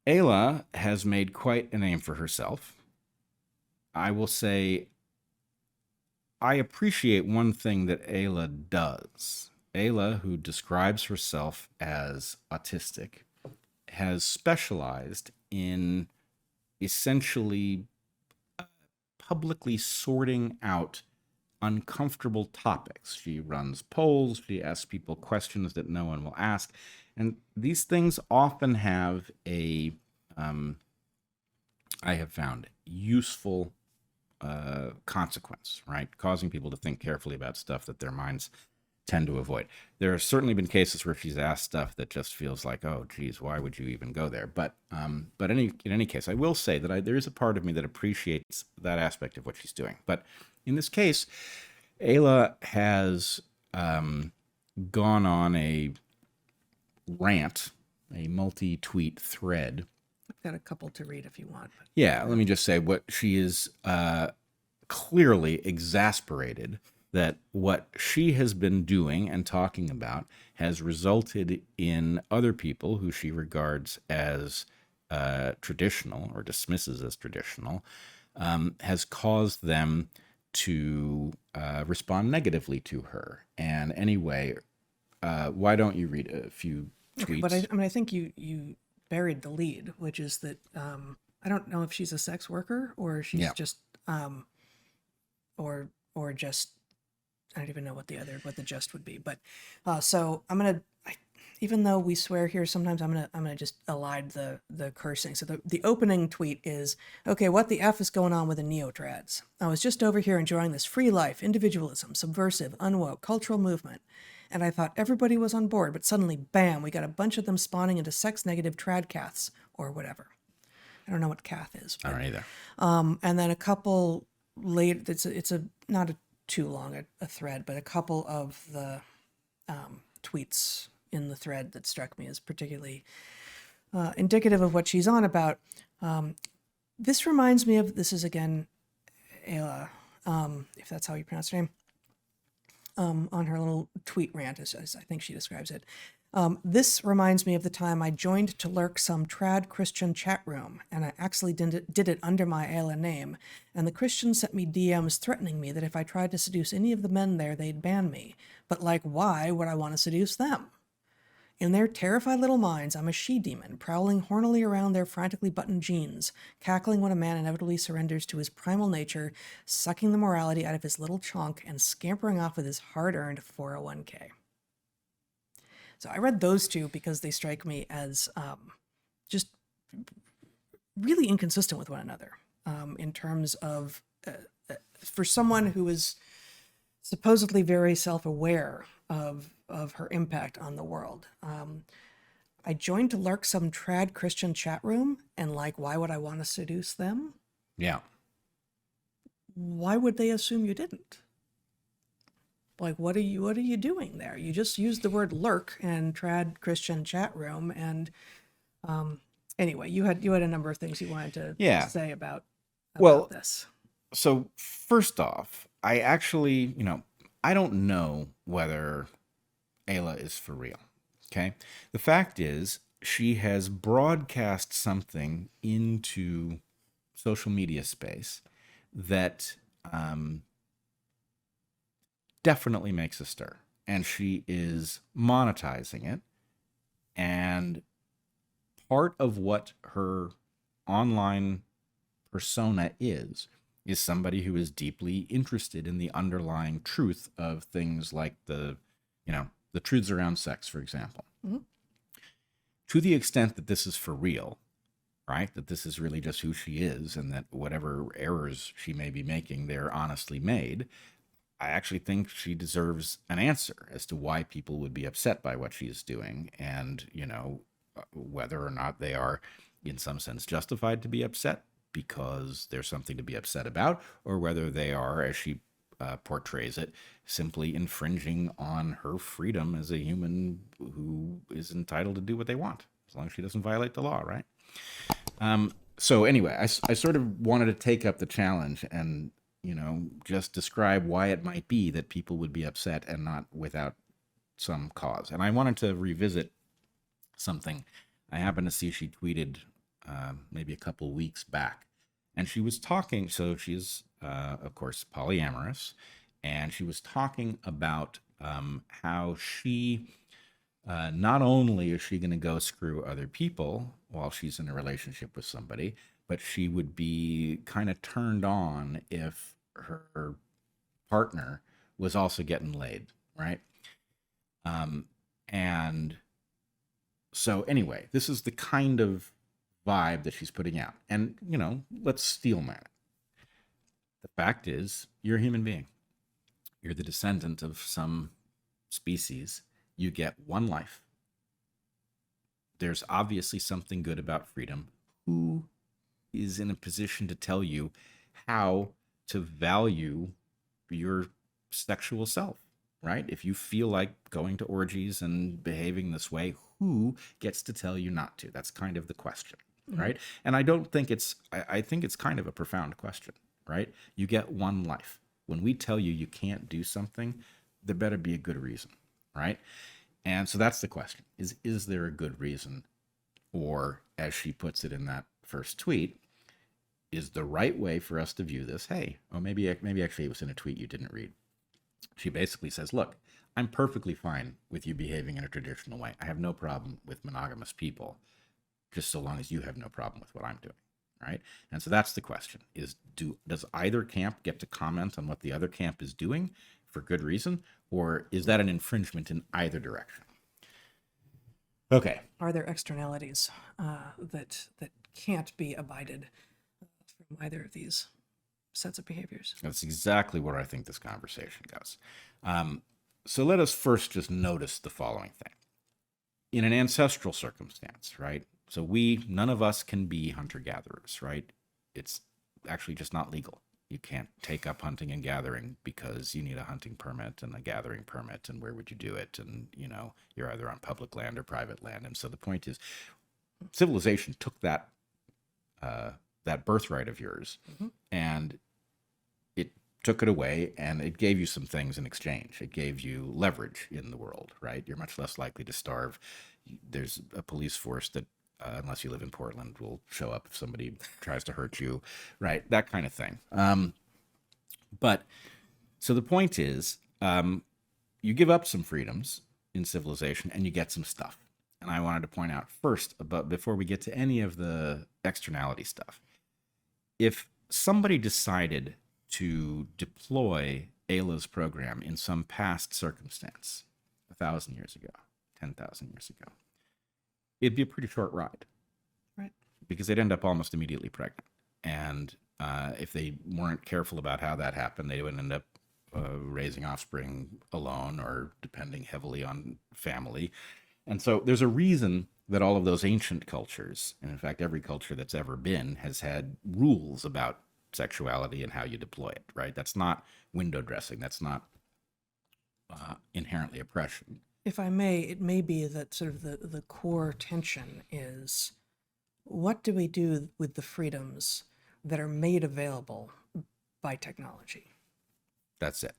Aella has made quite a name for herself. I will say I appreciate one thing that Aella does. Aella, who describes herself as autistic, has specialized in essentially publicly sorting out uncomfortable topics. She runs polls, she asks people questions that no one will ask. And these things often have I have found, useful consequence, right? Causing people to think carefully about stuff that their minds tend to avoid. There have certainly been cases where she's asked stuff that just feels like, oh, geez, why would you even go there? But in any case, I will say that there is a part of me that appreciates that aspect of what she's doing. But in this case, Aella has gone on a rant, a multi-tweet thread. I've got a couple to read if you want. Yeah, let me just say what she is clearly exasperated that what she has been doing and talking about has resulted in other people who she regards as traditional or dismisses as traditional, has caused them to respond negatively to her. And anyway, why don't you read a few tweets? But I think you buried the lead, which is that I don't know if she's a sex worker or she's just or just, I don't even know what the just would be. But so even though we swear here, sometimes I'm gonna just elide the cursing. So the opening tweet is, okay, what the F is going on with the neo-trads? I was just over here enjoying this free life, individualism, subversive, unwoke, cultural movement. And I thought everybody was on board, but suddenly, bam, we got a bunch of them spawning into sex-negative tradcaths or whatever. I don't know what cath is. I don't either. And then a couple later, it's not too long a thread, but a couple of the tweets in the thread that struck me as particularly indicative of what she's on about. This reminds me of, this is again, Aella, if that's how you pronounce her name. On her little tweet rant, as I think she describes it. This reminds me of the time I joined to lurk some trad Christian chat room, and I actually did it under my Aella name, and the Christians sent me DMs threatening me that if I tried to seduce any of the men there, they'd ban me. But like, why would I want to seduce them? In their terrified little minds, I'm a she-demon, prowling hornily around their frantically buttoned jeans, cackling when a man inevitably surrenders to his primal nature, sucking the morality out of his little chunk, and scampering off with his hard-earned 401k. So I read those two because they strike me as just really inconsistent with one another in terms of, for someone who is supposedly very self-aware of her impact on the world. I joined to lurk some trad Christian chat room, and like, why would I want to seduce them? Yeah. Why would they assume you didn't? Like, what are you doing there? You just used the word lurk and trad Christian chat room, and anyway, you had a number of things you wanted to say about this. So first off, I actually, I don't know whether Aella is for real, okay? The fact is, she has broadcast something into social media space that definitely makes a stir. And she is monetizing it. And part of what her online persona is somebody who is deeply interested in the underlying truth of things like the truths around sex, for example. Mm-hmm. To the extent that this is for real, right? That this is really just who she is, and that whatever errors she may be making, they're honestly made. I actually think she deserves an answer as to why people would be upset by what she is doing, and, whether or not they are, in some sense, justified to be upset because there's something to be upset about, or whether they are, as she portrays it, simply infringing on her freedom as a human who is entitled to do what they want, as long as she doesn't violate the law, right? So anyway, I sort of wanted to take up the challenge and, just describe why it might be that people would be upset and not without some cause. And I wanted to revisit something. I happened to see she tweeted maybe a couple weeks back. And she was talking, so she's, of course, polyamorous, and she was talking about how she, not only is she going to go screw other people while she's in a relationship with somebody, but she would be kind of turned on if her partner was also getting laid, right? And so, anyway, this is the kind of vibe that she's putting out. And, let's steel man it. The fact is, you're a human being. You're the descendant of some species. You get one life. There's obviously something good about freedom. Who is in a position to tell you how to value your sexual self, right? If you feel like going to orgies and behaving this way, who gets to tell you not to? That's kind of the question, right? And I don't think I think it's kind of a profound question, right? You get one life. When we tell you you can't do something, there better be a good reason, right? And so that's the question: is there a good reason? Or, as she puts it in that first tweet, is the right way for us to view this? Hey, oh, maybe actually it was in a tweet you didn't read. She basically says, look, I'm perfectly fine with you behaving in a traditional way. I have no problem with monogamous people, just so long as you have no problem with what I'm doing, right? And so that's the question: does either camp get to comment on what the other camp is doing for good reason, or is that an infringement in either direction? Okay. Are there externalities that can't be abided from either of these sets of behaviors? That's exactly where I think this conversation goes. So let us first just notice the following thing. In an ancestral circumstance, right? So none of us can be hunter-gatherers, right? It's actually just not legal. You can't take up hunting and gathering because you need a hunting permit and a gathering permit, and where would you do it? And, you're either on public land or private land. And so the point is, civilization took that birthright of yours, and it took it away, and it gave you some things in exchange. It gave you leverage in the world, right? You're much less likely to starve. There's a police force that, unless you live in Portland, will show up if somebody tries to hurt you, right? That kind of thing. But so the point is, you give up some freedoms in civilization and you get some stuff. And I wanted to point out first, before we get to any of the externality stuff, if somebody decided to deploy Aella's program in some past circumstance, 1,000 years ago, 10,000 years ago, it'd be a pretty short ride, right? Because they'd end up almost immediately pregnant. And if they weren't careful about how that happened, they would end up raising offspring alone or depending heavily on family. And so there's a reason that all of those ancient cultures, and in fact every culture that's ever been, has had rules about sexuality and how you deploy it, right? That's not window dressing. That's not inherently oppression. If I may, it may be that sort of the core tension is, what do we do with the freedoms that are made available by technology? That's it.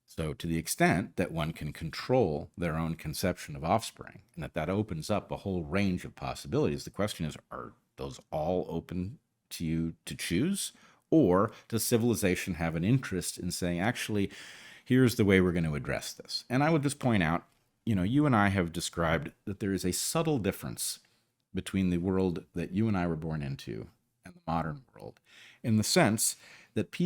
So to the extent that one can control their own conception of offspring, and that opens up a whole range of possibilities, the question is, are those all open to you to choose? Or does civilization have an interest in saying, actually, here's the way we're going to address this? And I would just point out, you and I have described that there is a subtle difference between the world that you and I were born into and the modern world, in the sense that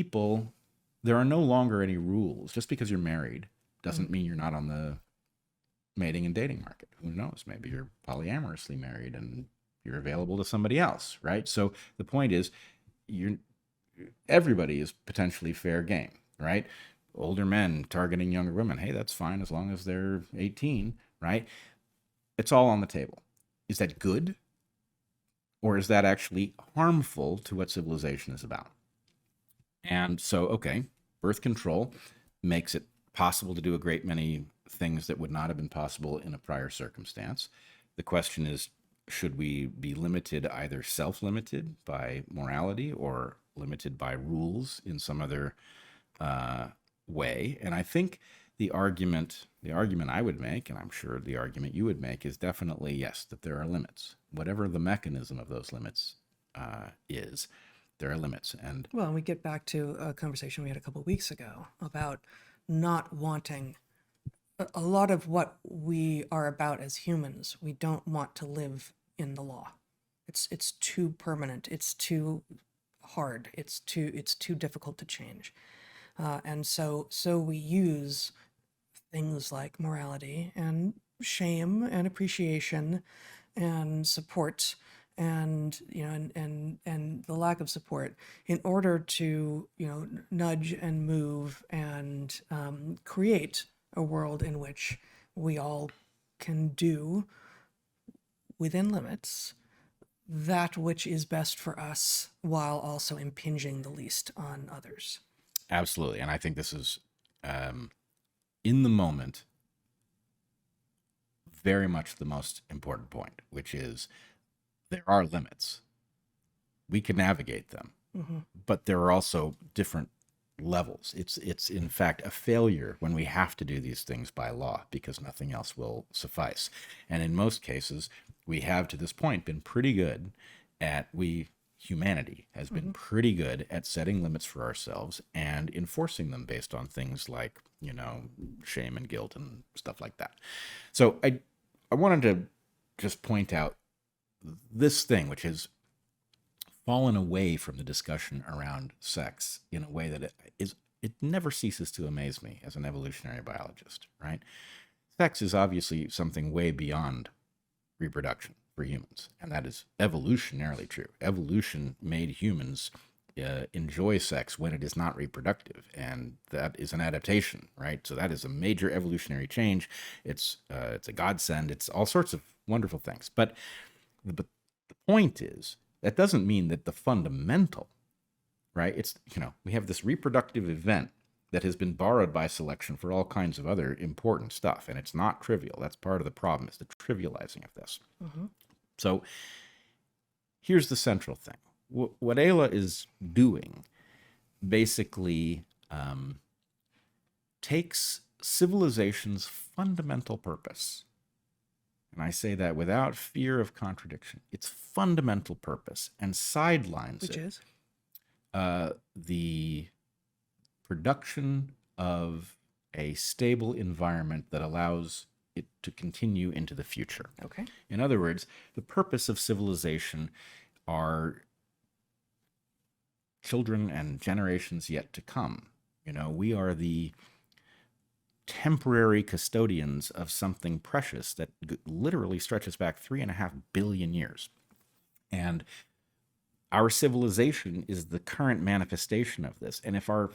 there are no longer any rules. Just because you're married doesn't mean you're not on the mating and dating market. Who knows? Maybe you're polyamorously married and you're available to somebody else, right? So the point is, everybody is potentially fair game, right? Older men targeting younger women, hey, that's fine as long as they're 18, right? It's all on the table. Is that good? Or is that actually harmful to what civilization is about? And so, okay, birth control makes it possible to do a great many things that would not have been possible in a prior circumstance. The question is, should we be limited, either self-limited by morality or limited by rules in some other way? And I think the argument I would make, and I'm sure the argument you would make, is definitely yes, that there are limits. Whatever the mechanism of those limits is, there are limits. And Well, we get back to a conversation we had a couple of weeks ago about not wanting a lot of what we are about as humans. We don't want to live in the law. It's too permanent. It's too hard. It's too difficult to change. And so we use things like morality and shame and appreciation and support and and the lack of support in order to nudge and move and create a world in which we all can do within limits that which is best for us while also impinging the least on others. absolutely. And I think this is, in the moment, very much the most important point, which is there are limits. We can navigate them, but there are also different levels. It's in fact a failure when we have to do these things by law because nothing else will suffice. And in most cases, we have to this point been pretty good at humanity has been pretty good at setting limits for ourselves and enforcing them based on things like, shame and guilt and stuff like that. So I wanted to just point out this thing, which has fallen away from the discussion around sex in a way that it never ceases to amaze me as an evolutionary biologist, right? Sex is obviously something way beyond reproduction for humans, and that is evolutionarily true. Evolution made humans enjoy sex when it is not reproductive, and that is an adaptation, right? So that is a major evolutionary change. It's a godsend. It's all sorts of wonderful things. But the point is, that doesn't mean that the fundamental, right? It's, we have this reproductive event that has been borrowed by selection for all kinds of other important stuff, and it's not trivial. That's part of the problem, is the trivializing of this. So here's the central thing. What Aella is doing basically takes civilization's fundamental purpose, and I say that without fear of contradiction, its fundamental purpose, and sidelines Which it. is? The production of a stable environment that allows it to continue into the future. Okay. In other words, the purpose of civilization are children and generations yet to come. We are the temporary custodians of something precious that literally stretches back 3.5 billion years. And our civilization is the current manifestation of this. And if our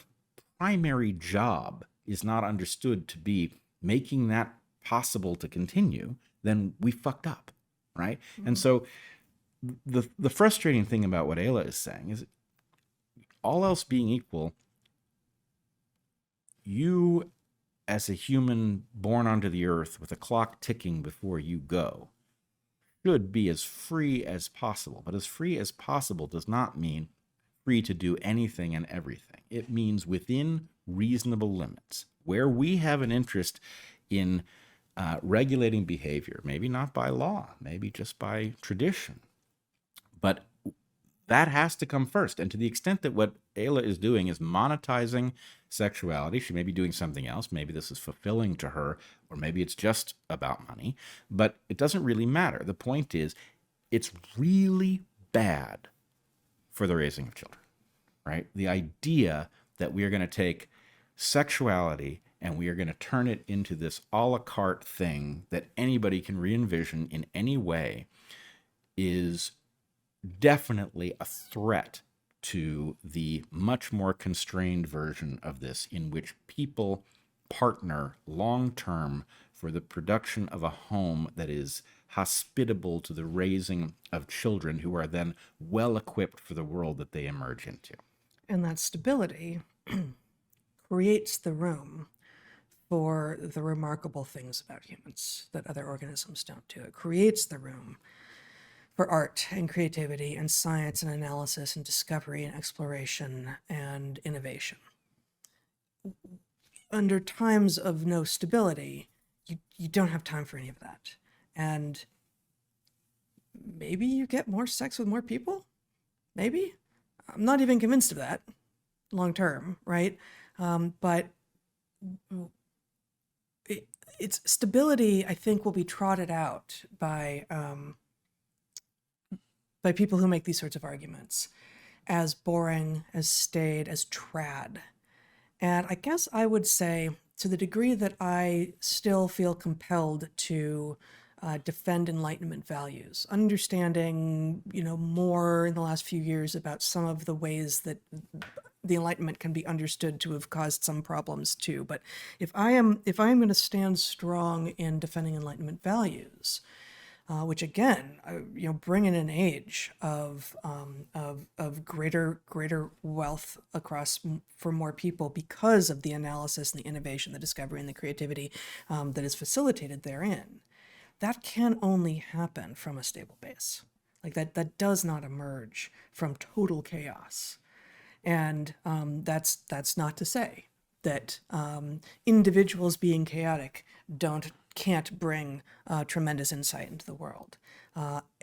primary job is not understood to be making that possible to continue, then we fucked up, right? And so the frustrating thing about what Aella is saying is, all else being equal, you as a human born onto the earth with a clock ticking before you go should be as free as possible. But as free as possible does not mean free to do anything and everything. It means within reasonable limits, where we have an interest in regulating behavior, maybe not by law, maybe just by tradition. But that has to come first. And to the extent that what Aella is doing is monetizing sexuality, she may be doing something else. Maybe this is fulfilling to her, or maybe it's just about money. But it doesn't really matter. The point is, it's really bad for the raising of children, right? The idea that we are going to take sexuality and we are going to turn it into this a la carte thing that anybody can re-envision in any way is definitely a threat to the much more constrained version of this, in which people partner long-term for the production of a home that is hospitable to the raising of children who are then well-equipped for the world that they emerge into. And that stability creates the room for the remarkable things about humans that other organisms don't do. It creates the room for art and creativity and science and analysis and discovery and exploration and innovation. under times of no stability, you don't have time for any of that. And maybe you get more sex with more people. Maybe. I'm not even convinced of that long term, right? But it's stability, I think, will be trotted out by people who make these sorts of arguments as boring, as staid, as trad. And I guess I would say, to the degree that I still feel compelled to defend Enlightenment values, understanding, more in the last few years about some of the ways that the Enlightenment can be understood to have caused some problems too. But if I am going to stand strong in defending Enlightenment values, which again, bring in an age of greater wealth across for more people because of the analysis and the innovation, the discovery and the creativity that is facilitated therein. That can only happen from a stable base. Like that does not emerge from total chaos. And that's not to say that individuals being chaotic can't bring tremendous insight into the world,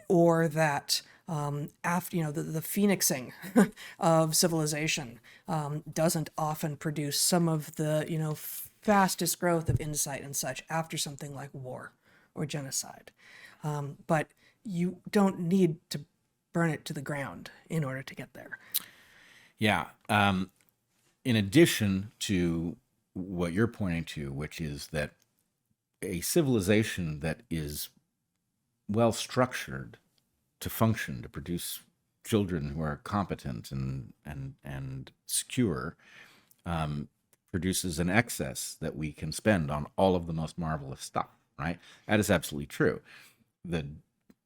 or that after the phoenixing of civilization doesn't often produce some of the fastest growth of insight and such after something like war or genocide. But you don't need to burn it to the ground in order to get there. Yeah. In addition to what you're pointing to, which is that a civilization that is well structured to function, to produce children who are competent and secure, produces an excess that we can spend on all of the most marvelous stuff, right? That is absolutely true. The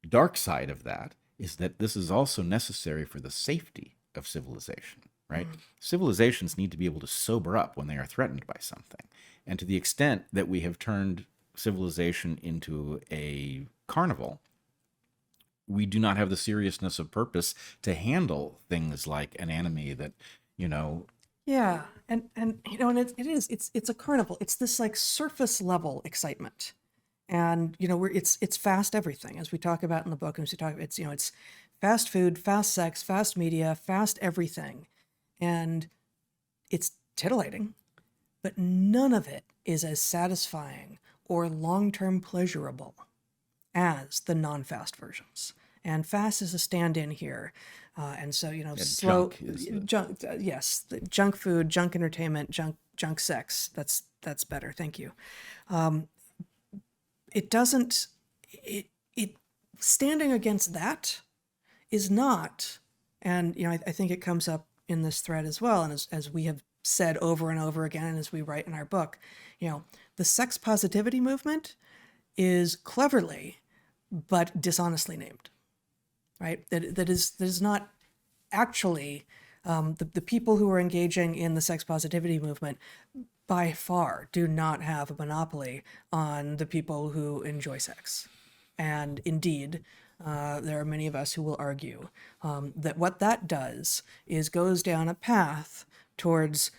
dark side of that is that this is also necessary for the safety of civilization, right? Civilizations need to be able to sober up when they are threatened by something. And to the extent that we have turned civilization into a carnival, we do not have the seriousness of purpose to handle things like an enemy that, Yeah, and it's a carnival. It's this like surface level excitement, and it's fast everything, as we talk about in the book, and as we talk, it's fast food, fast sex, fast media, fast everything, and it's titillating, but none of it is as satisfying or long-term pleasurable as the non-fast versions. And fast is a stand-in here. And so, slow junk, yes, junk food, junk entertainment, junk sex. That's better. Thank you. It doesn't, it standing against that is not, and, I think it comes up in this thread as well. And as we have said over and over again, and as we write in our book, the sex positivity movement is cleverly but dishonestly named, right? That is not actually the people who are engaging in the sex positivity movement by far do not have a monopoly on the people who enjoy sex. And indeed, there are many of us who will argue that what that does is goes down a path towards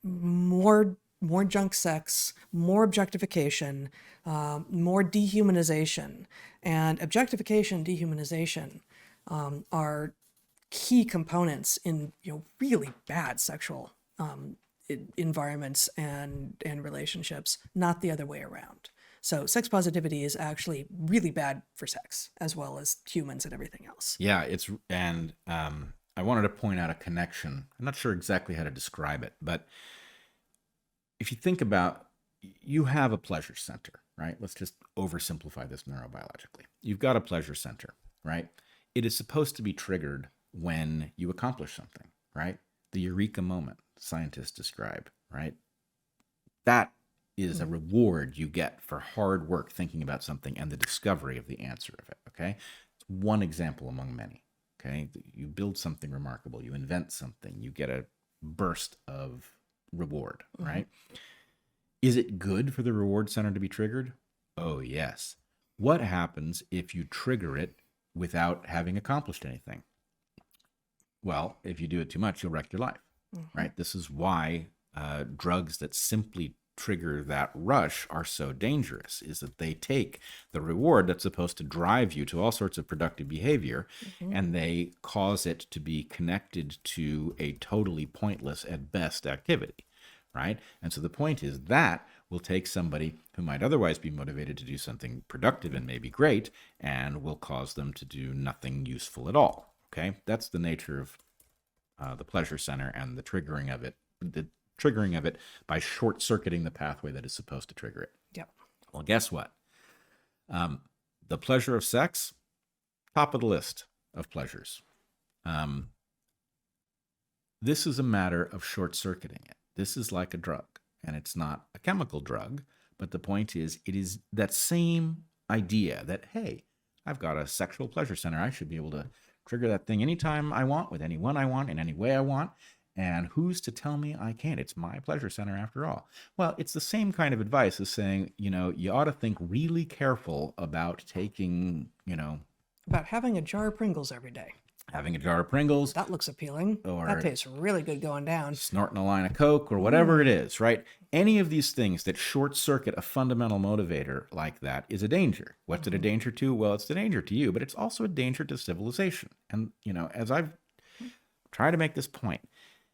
more junk sex, more objectification, more dehumanization. And objectification, dehumanization are key components in really bad sexual environments and relationships, not the other way around. So sex positivity is actually really bad for sex as well as humans and everything else. Yeah, I wanted to point out a connection. I'm not sure exactly how to describe it, but if you think about, you have a pleasure center, right? Let's just oversimplify this neurobiologically. You've got a pleasure center, right? It is supposed to be triggered when you accomplish something, right? The eureka moment scientists describe, right? That is a reward you get for hard work thinking about something and the discovery of the answer of it, okay? It's one example among many, okay? You build something remarkable, you invent something, you get a burst of reward, right? Is it good for the reward center to be triggered? Oh, yes. What happens if you trigger it without having accomplished anything? Well, if you do it too much, you'll wreck your life, right? This is why drugs that simply trigger that rush are so dangerous, is that they take the reward that's supposed to drive you to all sorts of productive behavior, and they cause it to be connected to a totally pointless at best activity, right? And so the point is that will take somebody who might otherwise be motivated to do something productive and maybe great, and will cause them to do nothing useful at all. Okay, that's the nature of the pleasure center and the triggering of it by short-circuiting the pathway that is supposed to trigger it. Yep. Well, guess what? The pleasure of sex, top of the list of pleasures. This is a matter of short-circuiting it. This is like a drug, and it's not a chemical drug, but the point is, it is that same idea that, hey, I've got a sexual pleasure center. I should be able to trigger that thing anytime I want, with anyone I want, in any way I want. And who's to tell me I can't? It's my pleasure center after all. Well, it's the same kind of advice as saying, you ought to think really careful about taking, About having a jar of Pringles every day. having a jar of Pringles, That looks appealing. Or- that tastes really good going down. snorting a line of Coke, or whatever it is, right? Any of these things that short circuit a fundamental motivator like that is a danger. What's it a danger to? Well, it's a danger to you, but it's also a danger to civilization. And, as I've tried to make this point,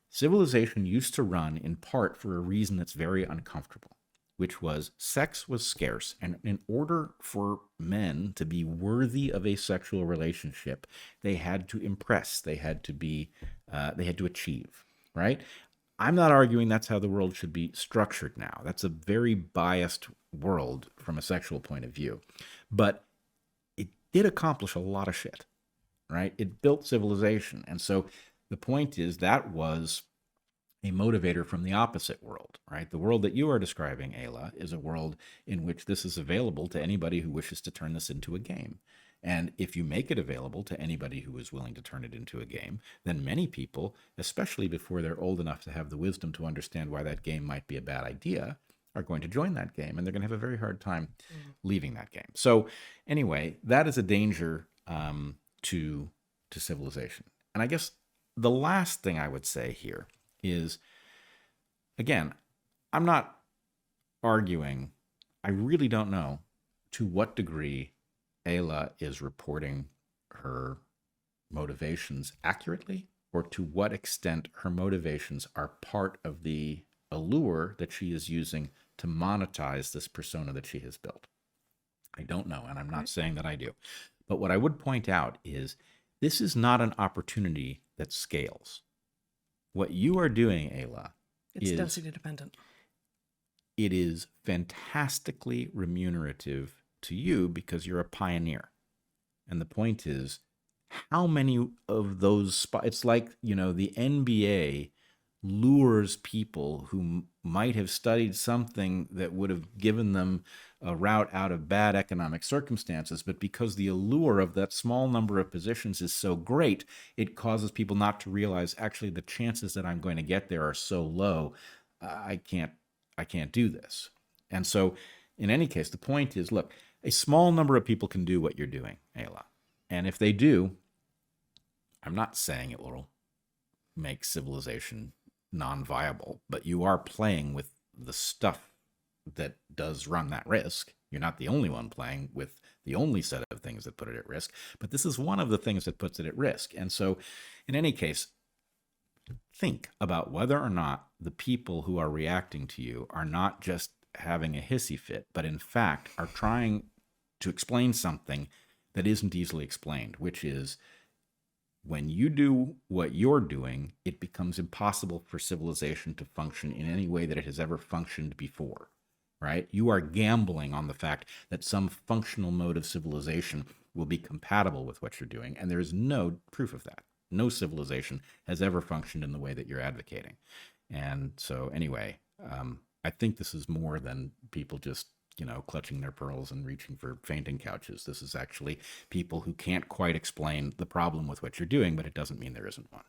civilization used to run in part for a reason that's very uncomfortable, which was sex was scarce. And in order for men to be worthy of a sexual relationship, they had to impress, they had to achieve, right? I'm not arguing that's how the world should be structured now. That's a very biased world from a sexual point of view. But it did accomplish a lot of shit, right? It built civilization. And so the point is that was a motivator from the opposite world, right? The world that you are describing, Aella, is a world in which this is available to anybody who wishes to turn this into a game. And if you make it available to anybody who is willing to turn it into a game, then many people, especially before they're old enough to have the wisdom to understand why that game might be a bad idea, are going to join that game, and they're going to have a very hard time leaving that game. So anyway, that is a danger to civilization. And I guess the last thing I would say here is, again, I'm not arguing. I really don't know to what degree Aella is reporting her motivations accurately, or to what extent her motivations are part of the allure that she is using to monetize this persona that she has built. I don't know, and I'm not saying that I do. But what I would point out is this is not an opportunity that scales. What you are doing, Aella, It's density dependent. it is fantastically remunerative to you because you're a pioneer. And the point is, how many of those spots, it's like, the NBA lures people who might have studied something that would have given them a route out of bad economic circumstances, but because the allure of that small number of positions is so great, it causes people not to realize, actually, the chances that I'm going to get there are so low, I can't do this. And so, in any case, the point is, look, a small number of people can do what you're doing, Aella. And if they do, I'm not saying it will make civilization non-viable, but you are playing with the stuff that does run that risk. You're not the only one playing with the only set of things that put it at risk, but this is one of the things that puts it at risk. And so, in any case, think about whether or not the people who are reacting to you are not just having a hissy fit, but in fact are trying to explain something that isn't easily explained, which is, when you do what you're doing, it becomes impossible for civilization to function in any way that it has ever functioned before, right? You are gambling on the fact that some functional mode of civilization will be compatible with what you're doing, and there is no proof of that. No civilization has ever functioned in the way that you're advocating. And so anyway, I think this is more than people just clutching their pearls and reaching for fainting couches. This is actually people who can't quite explain the problem with what you're doing, but it doesn't mean there isn't one.